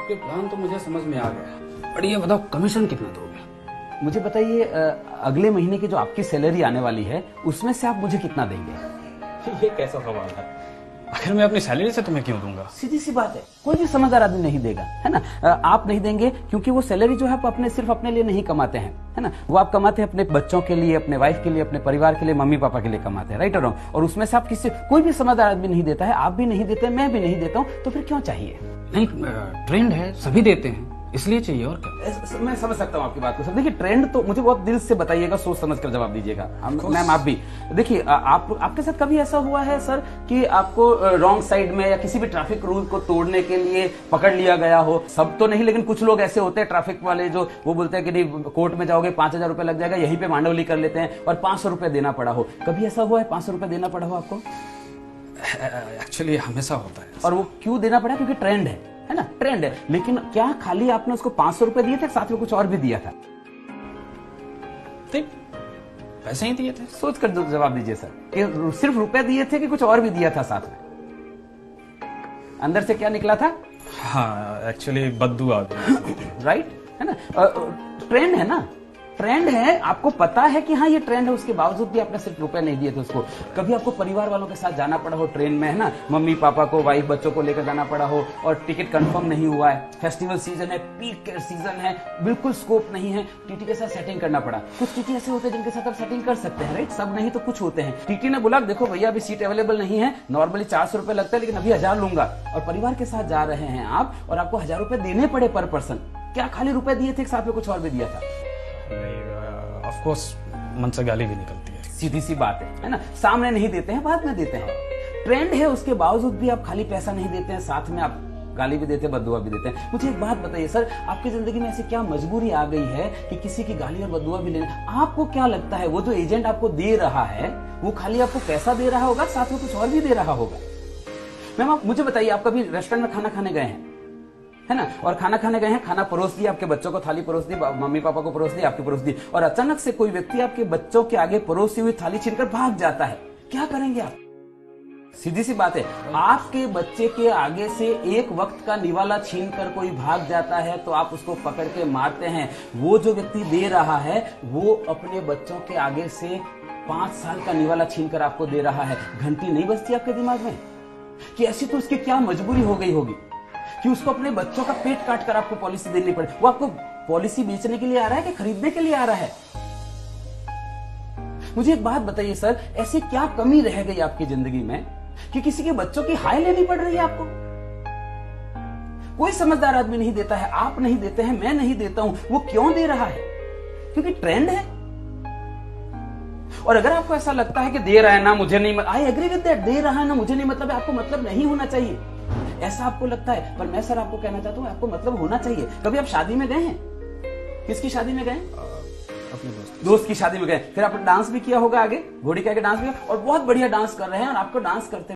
आपके प्लान तो मुझे समझ में आ गया, पर ये बताओ कमीशन कितना दोगे? मुझे बताइए, अगले महीने की जो आपकी सैलरी आने वाली है उसमें से आप मुझे कितना देंगे? ये कैसा सवाल है? आखिर मैं अपनी सैलरी से तुम्हें क्यों दूंगा? सीधी सी बात है, कोई भी समझदार आदमी नहीं देगा, है ना। आप नहीं देंगे क्योंकि वो सैलरी जो है आप अपने सिर्फ अपने लिए नहीं कमाते हैं, है ना। वो आप कमाते हैं अपने बच्चों के लिए, अपने वाइफ के लिए, अपने परिवार के लिए, मम्मी पापा के लिए कमाते हैं, राइट और रॉन्ग। और उसमें से आप किसी कोई भी समझदार आदमी नहीं देता है, आप भी नहीं देते, मैं भी नहीं देता हूँ, तो फिर क्यों चाहिए? नहीं, ट्रेंड है, सभी देते हैं, इसलिए चाहिए। और क्या? मैं समझ सकता हूँ आपकी बात को सर। देखिए ट्रेंड तो मुझे बहुत दिल से बताइएगा, सोच समझ कर जवाब दीजिएगा। मैम आप भी देखिए, आपके साथ कभी ऐसा हुआ है सर कि आपको रॉन्ग साइड में या किसी भी ट्रैफिक रूल को तोड़ने के लिए पकड़ लिया गया हो? सब तो नहीं, लेकिन कुछ लोग ऐसे होते हैं ट्रैफिक वाले जो वो बोलते हैं कि नहीं कोर्ट में जाओगे 5,000 रुपए लग जाएगा, यहीं पे मांडवली कर लेते हैं और 500 रुपए देना पड़ा हो। कभी ऐसा हुआ है 500 रुपए देना पड़ा हो आपको? एक्चुअली हमेशा होता है। और वो क्यों देना पड़ा? क्योंकि ट्रेंड है ना, ट्रेंड है। लेकिन क्या खाली आपने उसको 500 रुपए दिए थे, साथ में कुछ और भी दिया था? पैसे ही दिए थे। सोच कर जवाब दीजिए सर, कि सिर्फ रुपए दिए थे कि कुछ और भी दिया था साथ में? अंदर से क्या निकला था? हाँ, एक्चुअली बद्दू आ गई। राइट, है ना। ट्रेंड है ना, ट्रेंड है, आपको पता है कि हाँ ये ट्रेंड है, उसके बावजूद भी आपने सिर्फ रुपए नहीं दिए थे उसको। कभी आपको परिवार वालों के साथ जाना पड़ा हो ट्रेन में, है ना, मम्मी पापा को, वाइफ बच्चों को लेकर जाना पड़ा हो और टिकट कंफर्म नहीं हुआ है, फेस्टिवल सीजन है, पीक सीजन है, बिल्कुल स्कोप नहीं है, टीटी के साथ सेटिंग करना पड़ा। कुछ टीटी ऐसे होते हैं जिनके साथ आप सेटिंग कर सकते हैं, राइट, सब नहीं तो कुछ होते हैं। टीटी ने बोला देखो भैया अभी सीट अवेलेबल नहीं है, नॉर्मली 400 रुपए लगता है लेकिन अभी 1000 लूंगा, और परिवार के साथ जा रहे हैं आप और आपको 1000 रुपए देने पड़े पर पर्सन। क्या खाली रुपए दिए थे, साथ में कुछ और भी दिया था? ऑफ कोर्स मन से गाली भी निकलती है। सीधी सी बात है ना। सामने नहीं देते हैं, बाद में देते हैं। ट्रेंड है, उसके बावजूद भी आप खाली पैसा नहीं देते हैं, साथ में आप गाली भी देते हैं, बददुआ भी देते हैं। मुझे एक बात बताइए सर, आपकी जिंदगी में ऐसी क्या मजबूरी आ गई है कि किसी की गाली और बददुआ भी लेने? आपको क्या लगता है वो जो एजेंट आपको दे रहा है वो खाली आपको पैसा दे रहा होगा, साथ में कुछ और भी दे रहा होगा? मैम आप मुझे बताइए, आप कभी रेस्टोरेंट में खाना खाने गए हैं, है ना, और खाना खाने गए हैं, खाना परोस दिया, आपके बच्चों को थाली परोस दी, मम्मी पापा को परोस दी, आपकी परोस दी, और अचानक से कोई व्यक्ति आपके बच्चों के आगे परोसी हुई थाली छीनकर भाग जाता है, क्या करेंगे आप? सीधी सी बात है, आपके बच्चे के आगे से एक वक्त का निवाला छीनकर कोई भाग जाता है तो आप उसको पकड़ के मारते हैं। वो जो व्यक्ति दे रहा है वो अपने बच्चों के आगे से 5 साल का निवाला छीनकर आपको दे रहा है। घंटी नहीं बजती आपके दिमाग में कि ऐसी तो उसकी क्या मजबूरी हो गई होगी कि उसको अपने बच्चों का पेट काट कर आपको पॉलिसी देनी पड़े? वो आपको पॉलिसी बेचने के लिए आ रहा है कि खरीदने के लिए आ रहा है? मुझे एक बात बताइए सर, ऐसी क्या कमी रह गई आपकी जिंदगी में कि किसी के बच्चों की हाय लेनी पड़ रही है आपको? कोई समझदार आदमी नहीं देता है, आप नहीं देते हैं, मैं नहीं देता हूं। वो क्यों दे रहा है? क्योंकि ट्रेंड है। और अगर आपको ऐसा लगता है कि दे रहा है ना मुझे नहीं, आई एग्री विद दैट, दे रहा है ना मुझे नहीं मतलब है, आपको मतलब नहीं होना चाहिए, ऐसा आपको लगता है। पर मैं सर आपको कहना चाहता हूं आपको मतलब होना चाहिए। कभी आप शादी में गए हैं? किसकी शादी में गए? अपने दोस्त की शादी में गए, फिर आपने डांस भी किया होगा, आगे घोड़ी के आगे डांस भी, और बहुत बढ़िया डांस कर रहे हैं और आपको डांस करते